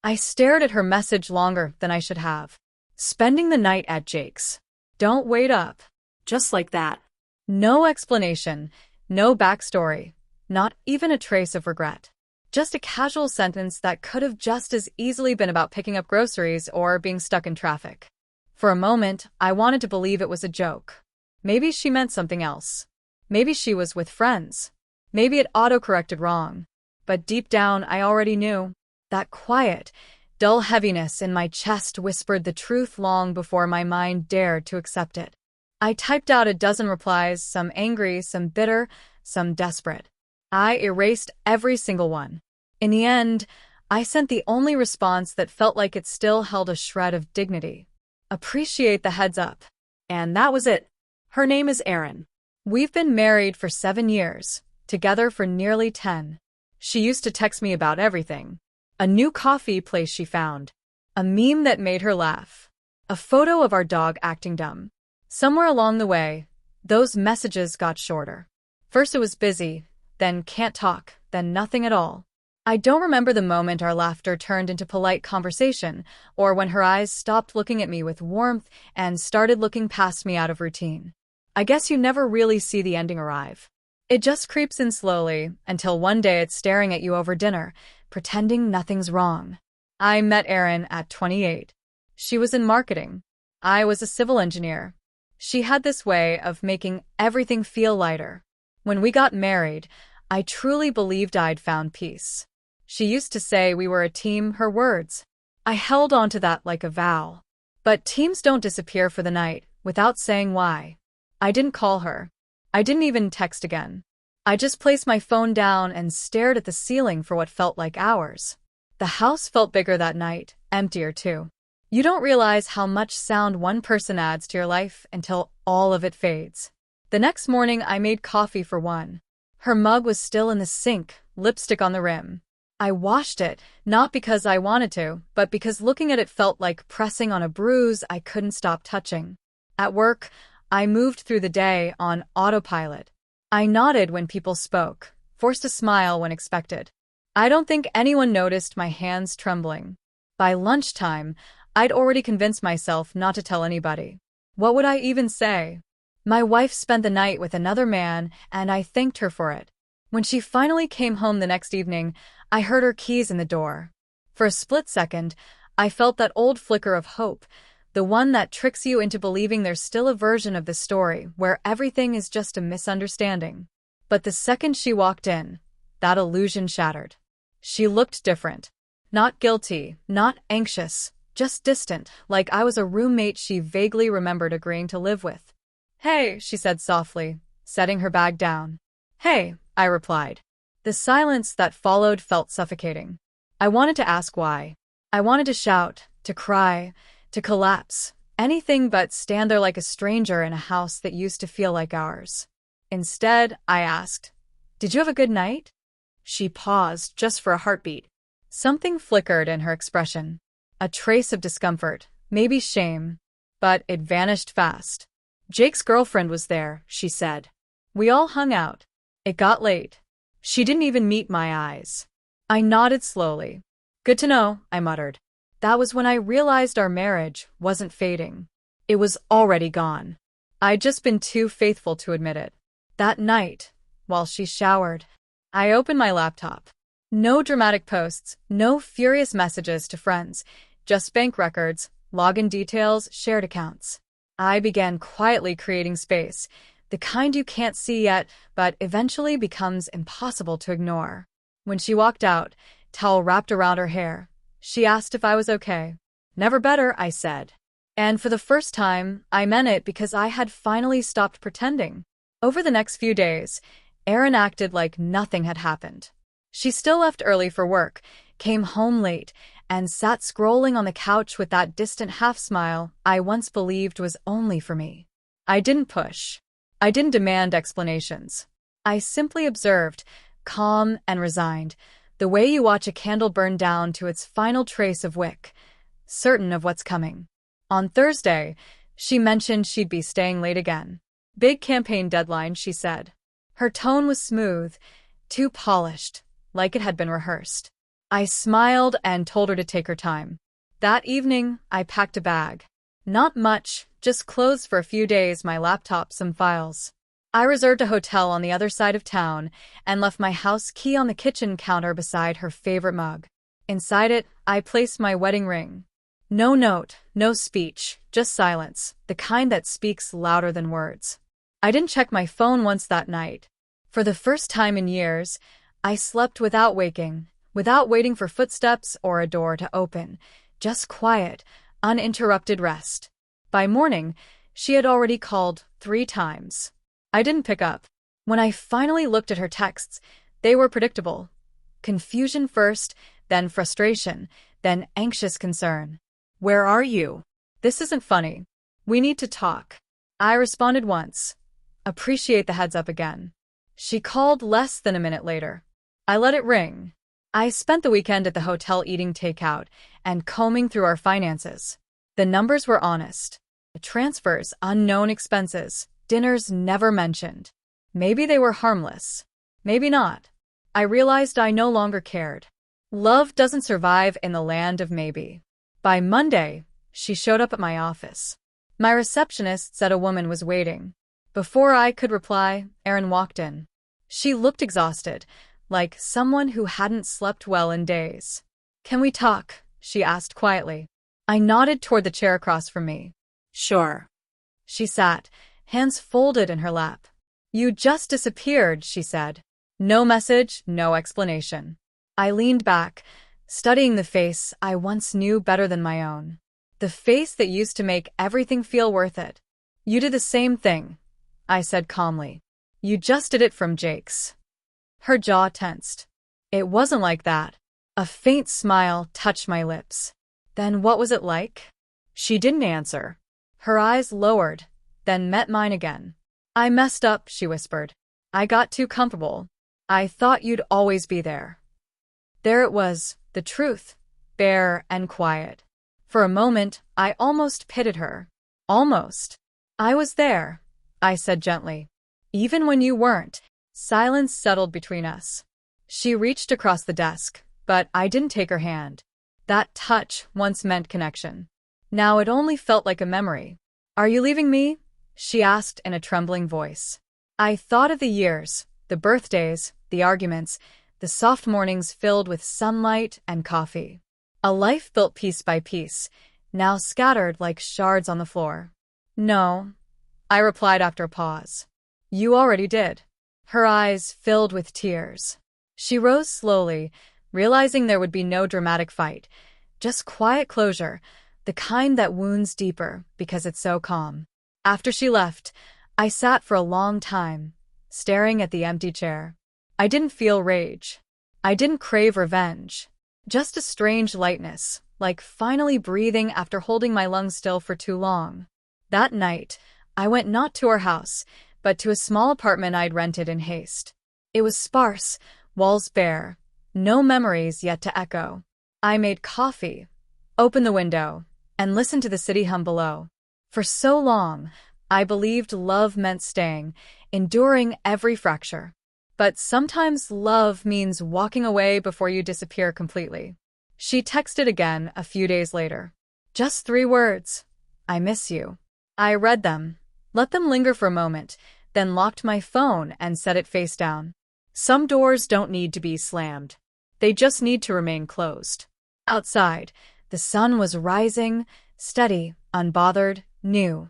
I stared at her message longer than I should have. Spending the night at Jake's. Don't wait up. Just like that. No explanation, no backstory, not even a trace of regret. Just a casual sentence that could have just as easily been about picking up groceries or being stuck in traffic. For a moment, I wanted to believe it was a joke. Maybe she meant something else. Maybe she was with friends. Maybe it autocorrected wrong. But deep down, I already knew. That quiet, dull heaviness in my chest whispered the truth long before my mind dared to accept it. I typed out a dozen replies, some angry, some bitter, some desperate. I erased every single one. In the end, I sent the only response that felt like it still held a shred of dignity. Appreciate the heads up. And that was it. Her name is Erin. We've been married for 7 years, together for nearly 10. She used to text me about everything. A new coffee place she found. A meme that made her laugh. A photo of our dog acting dumb. Somewhere along the way, those messages got shorter. First it was busy, then can't talk, then nothing at all. I don't remember the moment our laughter turned into polite conversation, or when her eyes stopped looking at me with warmth and started looking past me out of routine. I guess you never really see the ending arrive. It just creeps in slowly, until one day it's staring at you over dinner, pretending nothing's wrong. I met Erin at 28. She was in marketing. I was a civil engineer. She had this way of making everything feel lighter. When we got married, I truly believed I'd found peace. She used to say we were a team, her words. I held on to that like a vow. But teams don't disappear for the night, without saying why. I didn't call her. I didn't even text again. I just placed my phone down and stared at the ceiling for what felt like hours. The house felt bigger that night, emptier too. You don't realize how much sound one person adds to your life until all of it fades. The next morning, I made coffee for one. Her mug was still in the sink, lipstick on the rim. I washed it, not because I wanted to, but because looking at it felt like pressing on a bruise I couldn't stop touching. At work, I moved through the day on autopilot. I nodded when people spoke, forced a smile when expected. I don't think anyone noticed my hands trembling. By lunchtime, I'd already convinced myself not to tell anybody. What would I even say? My wife spent the night with another man, and I thanked her for it. When she finally came home the next evening, I heard her keys in the door. For a split second, I felt that old flicker of hope, the one that tricks you into believing there's still a version of the story where everything is just a misunderstanding. But the second she walked in, that illusion shattered. She looked different. Not guilty, not anxious, just distant, like I was a roommate she vaguely remembered agreeing to live with. "Hey," she said softly, setting her bag down. "Hey," I replied. The silence that followed felt suffocating. I wanted to ask why. I wanted to shout, to cry, to collapse, anything but stand there like a stranger in a house that used to feel like ours. Instead, I asked, "Did you have a good night?" She paused just for a heartbeat. Something flickered in her expression. A trace of discomfort, maybe shame, but it vanished fast. "Jake's girlfriend was there," she said. "We all hung out. It got late." She didn't even meet my eyes. I nodded slowly. "Good to know," I muttered. That was when I realized our marriage wasn't fading. It was already gone. I'd just been too faithful to admit it. That night, while she showered, I opened my laptop. No dramatic posts, no furious messages to friends, just bank records, login details, shared accounts. I began quietly creating space, the kind you can't see yet, but eventually becomes impossible to ignore. When she walked out, towel wrapped around her hair, she asked if I was okay. "Never better," I said. And for the first time, I meant it because I had finally stopped pretending. Over the next few days, Erin acted like nothing had happened. She still left early for work, came home late, and sat scrolling on the couch with that distant half-smile I once believed was only for me. I didn't push. I didn't demand explanations. I simply observed, calm and resigned, the way you watch a candle burn down to its final trace of wick, certain of what's coming. On Thursday, she mentioned she'd be staying late again. "Big campaign deadline," she said. Her tone was smooth, too polished, like it had been rehearsed. I smiled and told her to take her time. That evening, I packed a bag. Not much, just clothes for a few days, my laptop, some files. I reserved a hotel on the other side of town and left my house key on the kitchen counter beside her favorite mug. Inside it, I placed my wedding ring. No note, no speech, just silence, the kind that speaks louder than words. I didn't check my phone once that night. For the first time in years, I slept without waking, without waiting for footsteps or a door to open. Just quiet, uninterrupted rest. By morning, she had already called 3 times. I didn't pick up. When I finally looked at her texts, they were predictable. Confusion first, then frustration, then anxious concern. Where are you? This isn't funny. We need to talk. I responded once. Appreciate the heads up again. She called less than a minute later. I let it ring. I spent the weekend at the hotel eating takeout and combing through our finances. The numbers were honest. Transfers, unknown expenses, dinners never mentioned. Maybe they were harmless. Maybe not. I realized I no longer cared. Love doesn't survive in the land of maybe. By Monday, she showed up at my office. My receptionist said a woman was waiting. Before I could reply, Erin walked in. She looked exhausted, like someone who hadn't slept well in days. Can we talk? She asked quietly. I nodded toward the chair across from me. Sure. She sat, hands folded in her lap. You just disappeared, she said. No message, no explanation. I leaned back, studying the face I once knew better than my own. The face that used to make everything feel worth it. You did the same thing, I said calmly. You just did it from Jake's. Her jaw tensed. It wasn't like that. A faint smile touched my lips. Then what was it like? She didn't answer. Her eyes lowered, then met mine again. I messed up, she whispered. I got too comfortable. I thought you'd always be there. There it was, the truth, bare and quiet. For a moment, I almost pitied her. Almost. I was there, I said gently. Even when you weren't. Silence settled between us. She reached across the desk, but I didn't take her hand. That touch once meant connection. Now it only felt like a memory. Are you leaving me? She asked in a trembling voice. I thought of the years, the birthdays, the arguments, the soft mornings filled with sunlight and coffee. A life built piece by piece, now scattered like shards on the floor. No, I replied after a pause. You already did. Her eyes filled with tears. She rose slowly, realizing there would be no dramatic fight, just quiet closure, the kind that wounds deeper because it's so calm. After she left, I sat for a long time, staring at the empty chair. I didn't feel rage. I didn't crave revenge. Just a strange lightness, like finally breathing after holding my lungs still for too long. That night, I went not to her house, but to a small apartment I'd rented in haste. It was sparse, walls bare, no memories yet to echo. I made coffee, opened the window, and listened to the city hum below. For so long, I believed love meant staying, enduring every fracture. But sometimes love means walking away before you disappear completely. She texted again a few days later. Just 3 words. I miss you. I read them, let them linger for a moment, then locked my phone and set it face down. Some doors don't need to be slammed. They just need to remain closed. Outside, the sun was rising, steady, unbothered, new.